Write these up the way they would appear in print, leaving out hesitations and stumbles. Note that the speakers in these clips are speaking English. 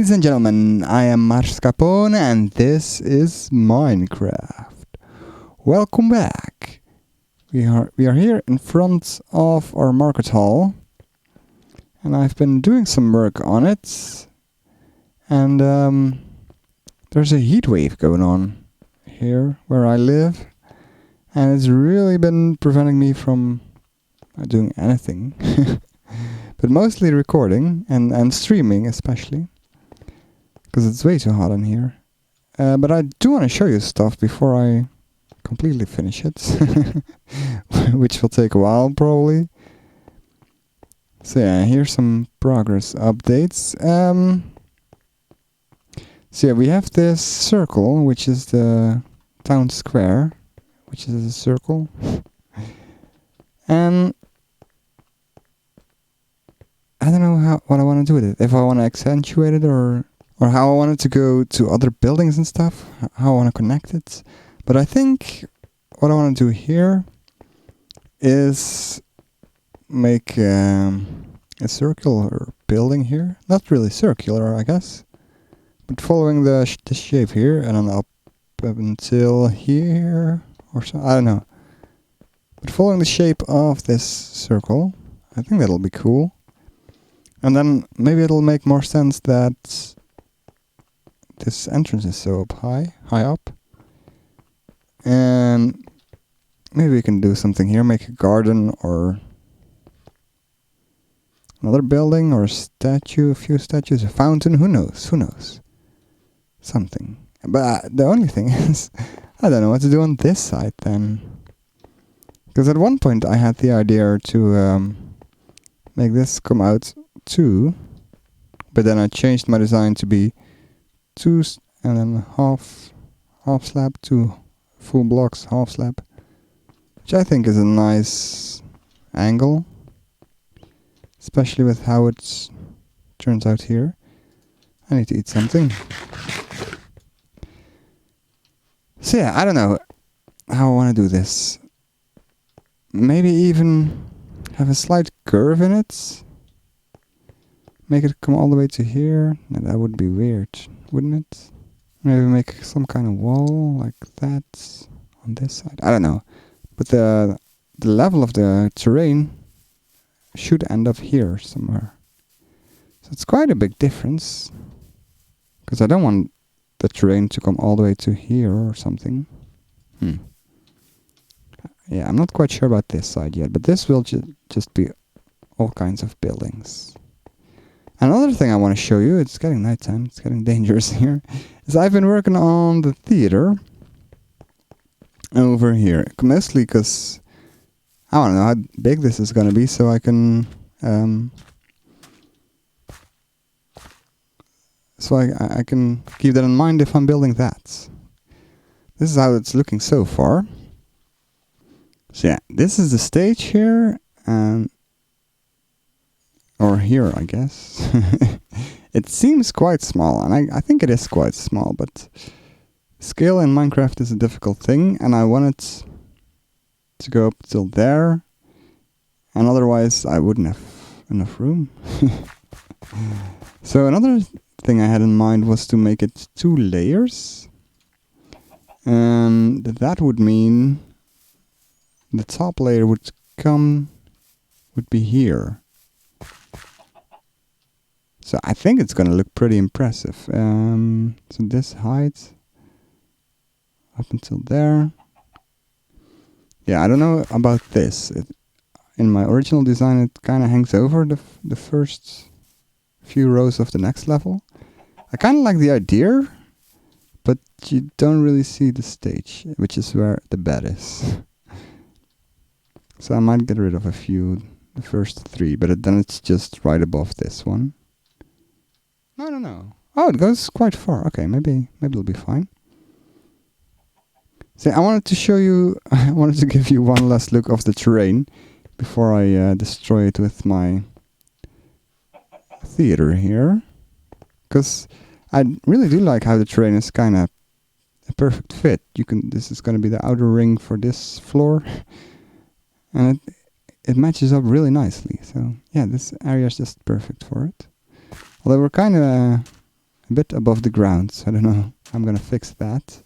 Ladies and gentlemen, I am Marscapone and this is Minecraft. Welcome back. We are here in front of our market hall, and I've been doing some work on it, and there's a heat wave going on here where I live, and it's really been preventing me from doing anything, but mostly recording and streaming especially. Because it's way too hot in here. But I do want to show you stuff before I completely finish it. Which will take a while, probably. So yeah, here's some progress updates. So yeah, we have this circle, which is the town square. Which is a circle. And I don't know what I want to do with it. If I want to accentuate it or how I want it to go to other buildings and stuff, how I want to connect it. But I think what I want to do here is make a circular building here. Not really circular, I guess, but following the shape here and then up until here or so. I don't know. But following the shape of this circle, I think that'll be cool. And then maybe it'll make more sense that this entrance is so high up, and maybe we can do something here, make a garden or another building or a statue, a few statues, a fountain, who knows, something. But the only thing is, I don't know what to do on this side then, because at one point I had the idea to make this come out too, but then I changed my design to be two and then half slab, two full blocks, half slab, which I think is a nice angle, especially with how it turns out here. I need to eat something. So yeah, I don't know how I want to do this. Maybe even have a slight curve in it. Make it come all the way to here. No, that would be weird, wouldn't it? Maybe make some kind of wall like that on this side. I don't know. But the level of the terrain should end up here somewhere. So it's quite a big difference. Because I don't want the terrain to come all the way to here or something. Yeah, I'm not quite sure about this side yet. But this will just be all kinds of buildings. Another thing I want to show you, it's getting nighttime, it's getting dangerous here, is I've been working on the theater over here. Mostly because I don't know how big this is going to be, so I can I can keep that in mind if I'm building that. This is how it's looking so far. So yeah, this is the stage here, and or here, I guess. It seems quite small, and I think it is quite small, but scale in Minecraft is a difficult thing, and I want it to go up till there, and otherwise I wouldn't have enough room. So another thing I had in mind was to make it 2 layers, and that would mean the top layer would be here. So I think it's gonna look pretty impressive. So this height up until there. Yeah, I don't know about this. In my original design, it kind of hangs over the first few rows of the next level. I kind of like the idea, but you don't really see the stage, which is where the bed is. So I might get rid of a few, the first 3, but then it's just right above this one. No. Oh, it goes quite far. Okay, maybe it'll be fine. See, I wanted to show you, I wanted to give you one last look of the terrain before I destroy it with my theater here. Because I really do like how the terrain is kind of a perfect fit. This is going to be the outer ring for this floor. And it matches up really nicely. So yeah, this area is just perfect for it. Although we're kind of a bit above the ground. So I don't know. I'm gonna fix that.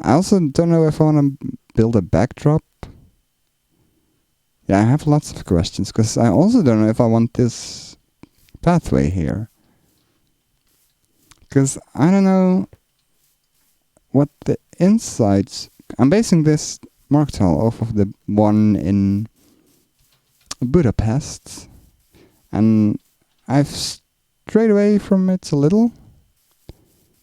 I also don't know if I want to build a backdrop. Yeah, I have lots of questions, because I also don't know if I want this pathway here. Because I don't know what the insides... I'm basing this market hall off of the one in Budapest. And I've strayed away from it a little.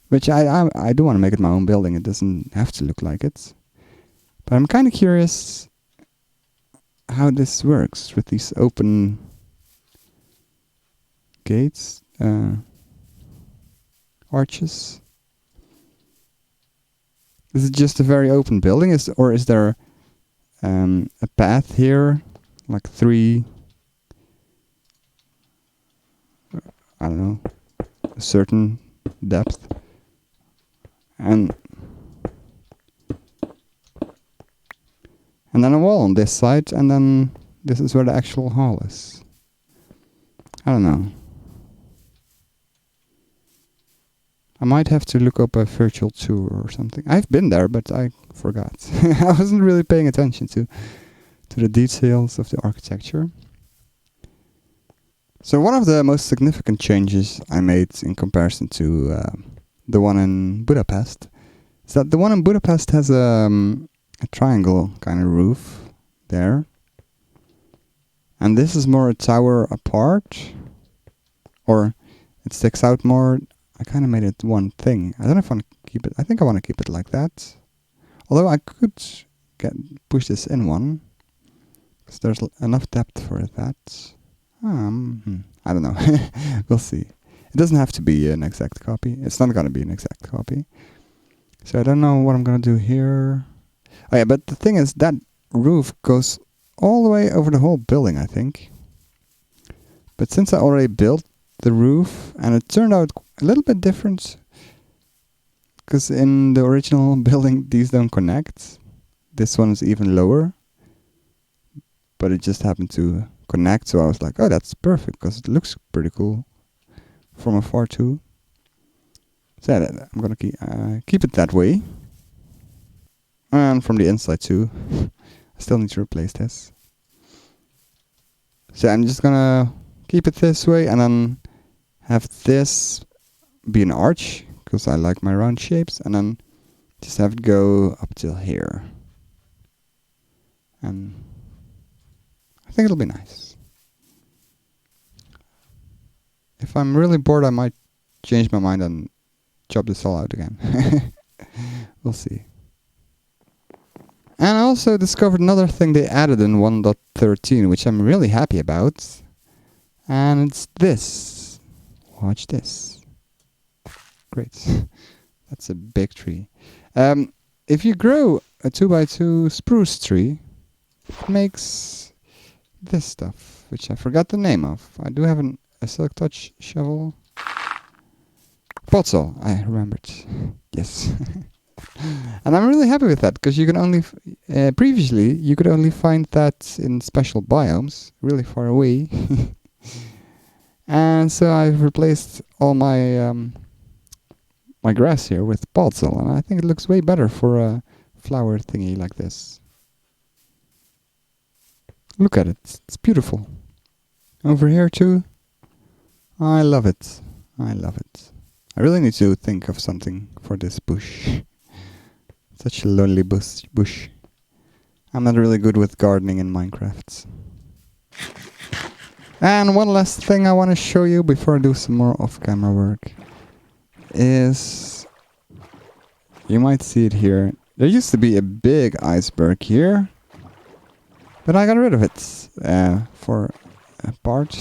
Which I do want to make it my own building. It doesn't have to look like it. But I'm kind of curious how this works with these open gates, arches. Is it just a very open building, or is there a path here, like 3, I don't know, a certain depth, and then a wall on this side, and then this is where the actual hall is. I don't know. I might have to look up a virtual tour or something. I've been there, but I forgot. I wasn't really paying attention to the details of the architecture. So one of the most significant changes I made in comparison to the one in Budapest is that the one in Budapest has a triangle kind of roof there. And this is more a tower apart. Or it sticks out more. I kind of made it one thing. I don't know if I want to keep it. I think I want to keep it like that. Although I could push this in one. Because there's enough depth for that. I don't know. We'll see. It doesn't have to be an exact copy. It's not going to be an exact copy. So I don't know what I'm going to do here. Oh yeah, but the thing is, that roof goes all the way over the whole building, I think. But since I already built the roof, and it turned out a little bit different, because in the original building these don't connect. This one is even lower, but it just happened to connect, so I was like, oh, that's perfect, because it looks pretty cool from afar too. So yeah, I'm gonna keep it that way, and from the inside too. I still need to replace this. So I'm just gonna keep it this way, and then have this be an arch, because I like my round shapes, and then just have it go up till here. And I think it'll be nice. If I'm really bored, I might change my mind and chop this all out again. We'll see. And I also discovered another thing they added in 1.13, which I'm really happy about. And it's this. Watch this. Great. That's a big tree. If you grow a 2x2 spruce tree, it makes this stuff, which I forgot the name of. I do have a silk touch shovel. Potsaw, I remembered. Yes. And I'm really happy with that, because you can only previously you could only find that in special biomes, really far away. And so I've replaced all my my grass here with potsaw, and I think it looks way better for a flower thingy like this. Look at it, it's beautiful. Over here too. I love it. I love it. I really need to think of something for this bush. Such a lonely bush. I'm not really good with gardening in Minecraft. And one last thing I want to show you before I do some more off-camera work is, you might see it here. There used to be a big iceberg here, but I got rid of it for a part.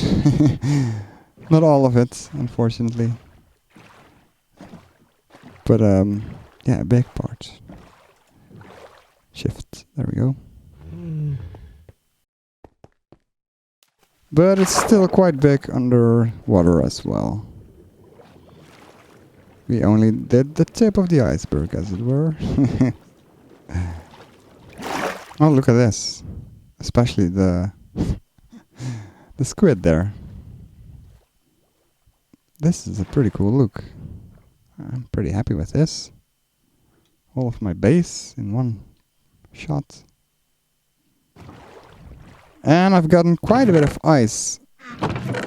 Not all of it, unfortunately. But yeah, a big part. Shift, there we go. But it's still quite big underwater as well. We only did the tip of the iceberg, as it were. Oh, look at this. Especially the squid there. This is a pretty cool look. I'm pretty happy with this. All of my base in one shot. And I've gotten quite a bit of ice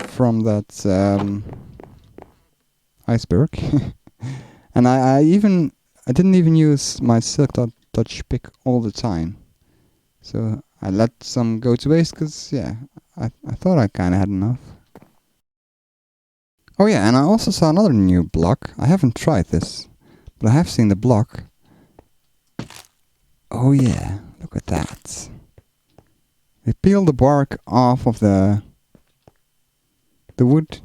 from that iceberg. And I didn't even use my silk touch pick all the time. So I let some go to waste because, yeah, I thought I kind of had enough. Oh yeah, and I also saw another new block. I haven't tried this, but I have seen the block. Oh yeah, look at that. They peel the bark off of the wood,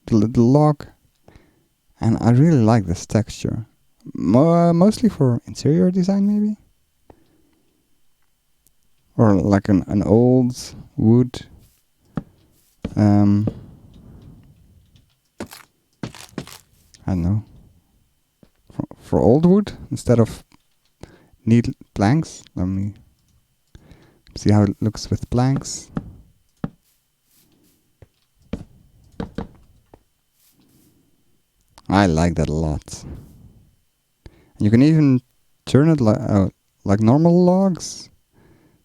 the log, and I really like this texture. Mostly for interior design, maybe? Or like an old wood. I don't know. For old wood instead of neat planks. Let me see how it looks with planks. I like that a lot. You can even turn it like normal logs.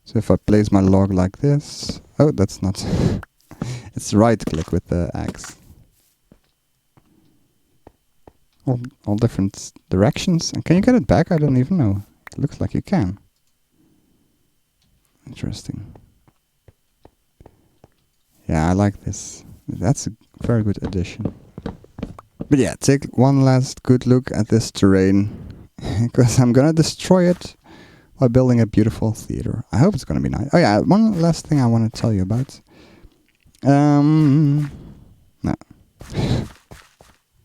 So if I place my log like this, oh, that's not. It's right click with the axe. All different directions. And can you get it back? I don't even know. It looks like you can. Interesting. Yeah, I like this. That's a very good addition. But yeah, take one last good look at this terrain. Because I'm gonna destroy it by building a beautiful theater. I hope it's gonna be nice. Oh yeah, one last thing I want to tell you about. No.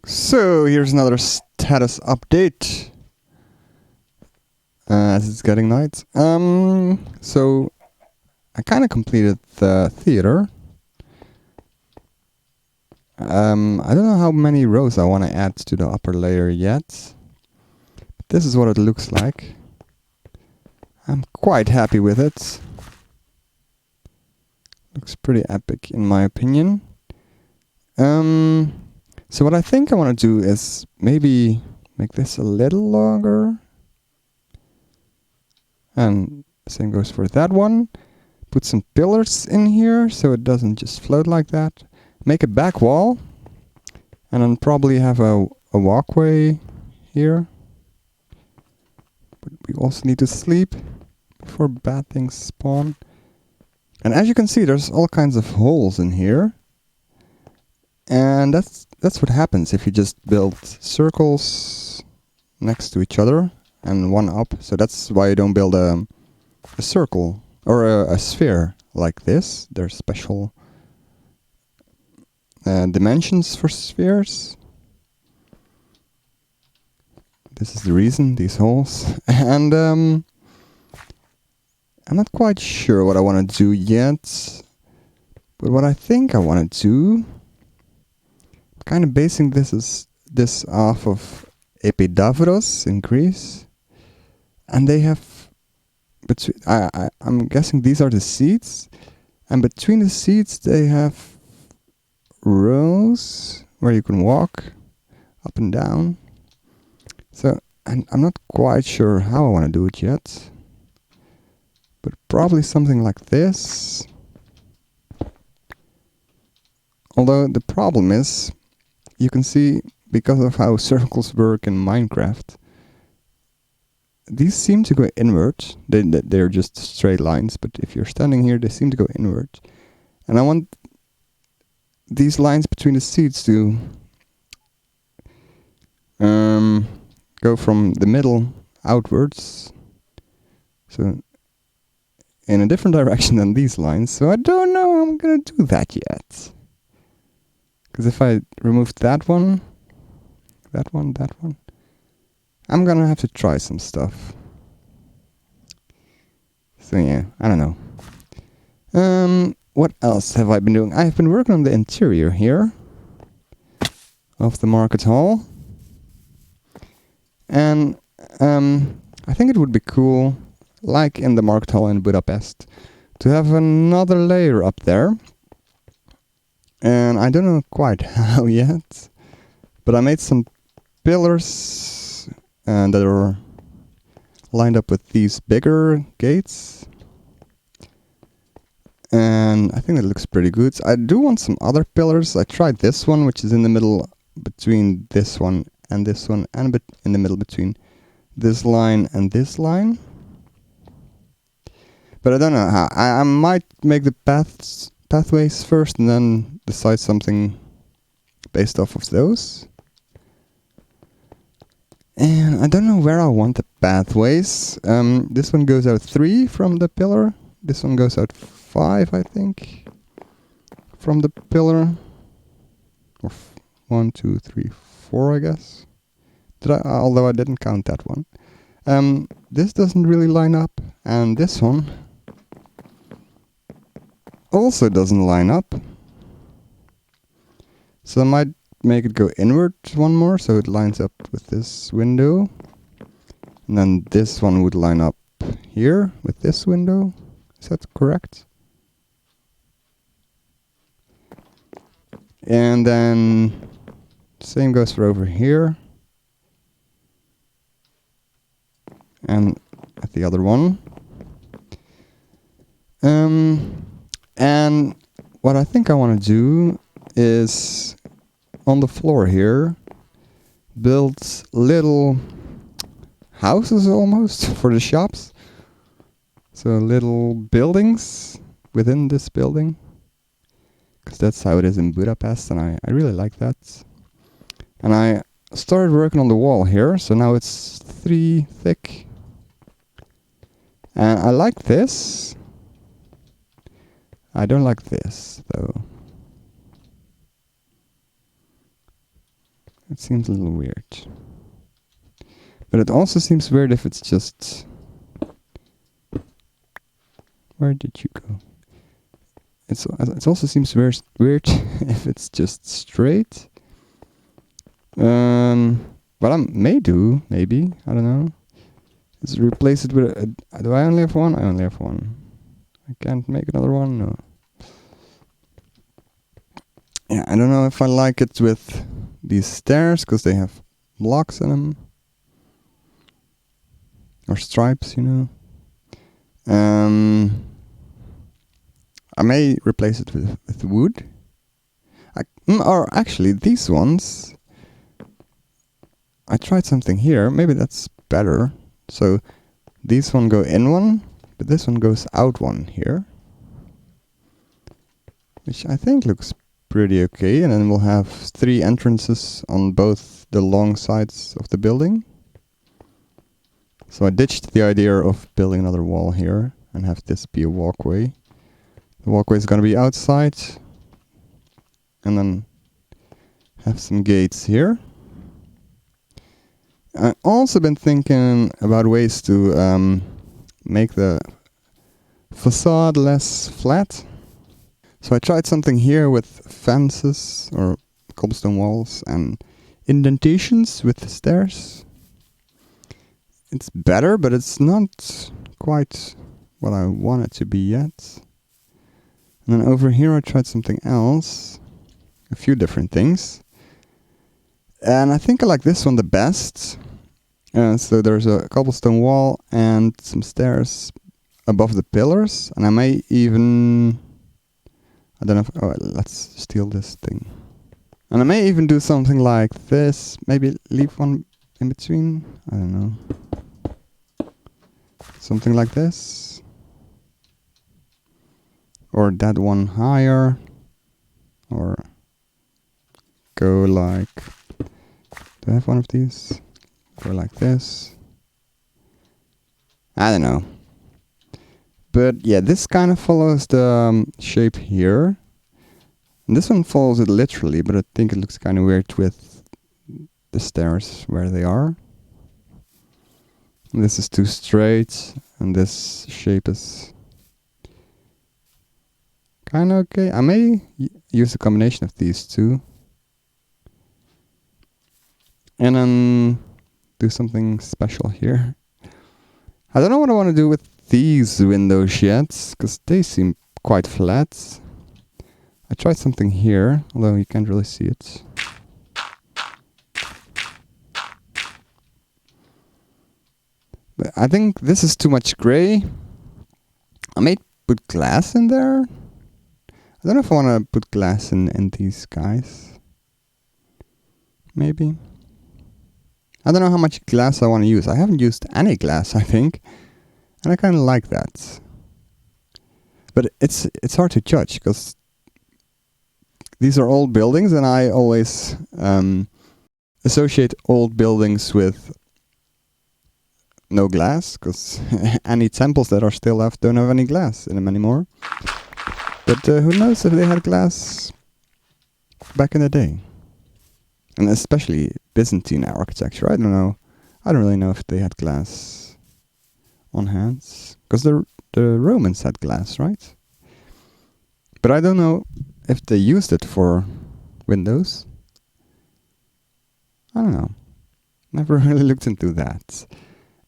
So here's another status update. As it's getting night. So I kind of completed the theater. I don't know how many rows I want to add to the upper layer yet. But this is what it looks like. I'm quite happy with it. Looks pretty epic in my opinion. So what I think I want to do is maybe make this a little longer. And same goes for that one. Put some pillars in here so it doesn't just float like that. Make a back wall. And then probably have a walkway here. But we also need to sleep before bad things spawn. And as you can see, there's all kinds of holes in here. And that's what happens if you just build circles next to each other and one up. So that's why you don't build a circle or a sphere like this. There's special dimensions for spheres. This is the reason, these holes. And I'm not quite sure what I want to do yet. But what I think I want to do, kind of basing this off of Epidavros in Greece. And they have, I'm guessing these are the seats. And between the seats they have rows where you can walk up and down. So, and I'm not quite sure how I want to do it yet. But probably something like this. Although the problem is, you can see, because of how circles work in Minecraft, these seem to go inward. They're just straight lines, but if you're standing here, they seem to go inward. And I want these lines between the seats to go from the middle outwards. So in a different direction than these lines. So I don't know how I'm gonna do that yet. Because if I remove that one, I'm gonna have to try some stuff. So yeah, I don't know. What else have I been doing? I've been working on the interior here of the market hall. And I think it would be cool, like in the market hall in Budapest, to have another layer up there. And I don't know quite how yet, but I made some pillars that are lined up with these bigger gates. And I think that looks pretty good. I do want some other pillars. I tried this one, which is in the middle between this one, and a bit in the middle between this line and this line. But I don't know how. I might make the pathways first and then decide something based off of those. And I don't know where I want the pathways. This one goes out 3 from the pillar. This one goes out 5, I think, from the pillar. Or 1, 2, 3, 4, I guess. Although I didn't count that one. This doesn't really line up, and this one also doesn't line up. So I might make it go inward one more, so it lines up with this window. And then this one would line up here with this window. Is that correct? And then same goes for over here. And at the other one. And what I think I want to do is on the floor here build little houses almost for the shops. So little buildings within this building, because that's how it is in Budapest, and I really like that. And I started working on the wall here, so now it's 3 thick. And I like this. I don't like this, though. It seems a little weird. But it also seems weird if it's just... Where did you go? It also seems weird if it's just straight. What I may do, maybe, I don't know, is replace it with a... Do I only have one? I only have one. I can't make another one? No. Yeah, I don't know if I like it with these stairs, because they have blocks in them. Or stripes, you know. I may replace it with wood. Or actually, these ones... I tried something here. Maybe that's better. So, these one go in one, but this one goes out one here. Which I think looks pretty okay. And then we'll have 3 entrances on both the long sides of the building. So I ditched the idea of building another wall here and have this be a walkway. The walkway is going to be outside. And then have some gates here. I've also been thinking about ways to make the facade less flat. So I tried something here with fences or cobblestone walls and indentations with stairs. It's better, but it's not quite what I want it to be yet. And then over here I tried something else. A few different things. And I think I like this one the best. So there's a cobblestone wall and some stairs above the pillars. And I may even... I don't know if... Oh, let's steal this thing. And I may even do something like this. Maybe leave one in between. I don't know. Something like this. Or that one higher. Or go like... Do I have one of these? Go like this. I don't know. But yeah, this kind of follows the shape here. And this one follows it literally, but I think it looks kind of weird with the stairs where they are. And this is too straight, and this shape is kind of okay. I may use a combination of these two. And then do something special here. I don't know what I want to do with these windows yet, because they seem quite flat. I tried something here, although you can't really see it. I think this is too much gray. I may put glass in there. I don't know if I want to put glass in these guys. Maybe. I don't know how much glass I want to use. I haven't used any glass, I think. And I kind of like that. But it's hard to judge, because these are old buildings, and I always associate old buildings with no glass, because any temples that are still left don't have any glass in them anymore. But who knows if they had glass back in the day. And especially Byzantine architecture. I don't know. I don't really know if they had glass on hands. Because the Romans had glass, right? But I don't know if they used it for windows. I don't know. Never really looked into that.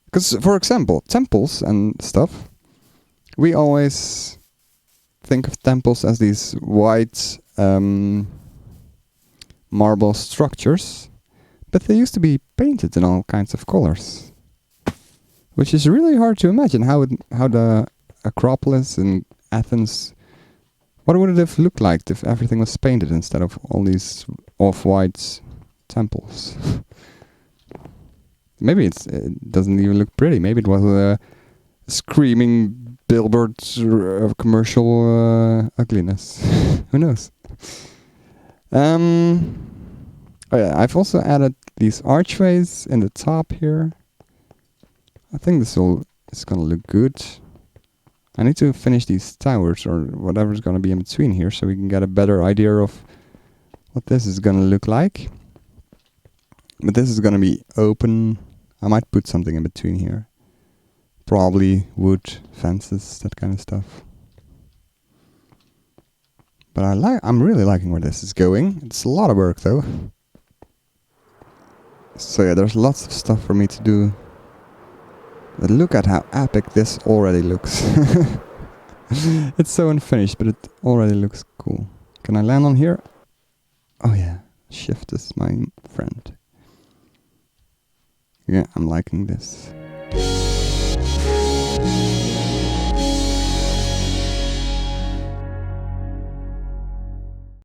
Because, for example, temples and stuff, we always think of temples as these white marble structures, but they used to be painted in all kinds of colors, which is really hard to imagine how the Acropolis in Athens, what would it have looked like if everything was painted instead of all these off-white temples? Maybe it doesn't even look pretty. Maybe it was a screaming billboard of commercial ugliness. Who knows? Oh yeah, I've also added these archways in the top here. I think this is gonna look good. I need to finish these towers or whatever's gonna be in between here, so we can get a better idea of what this is gonna look like. But this is gonna be open. I might put something in between here. Probably wood, fences, that kind of stuff. But I'm really liking where this is going. It's a lot of work though. So yeah, there's lots of stuff for me to do. But look at how epic this already looks. It's so unfinished, but it already looks cool. Can I land on here? Oh yeah, shift is my friend. Yeah, I'm liking this.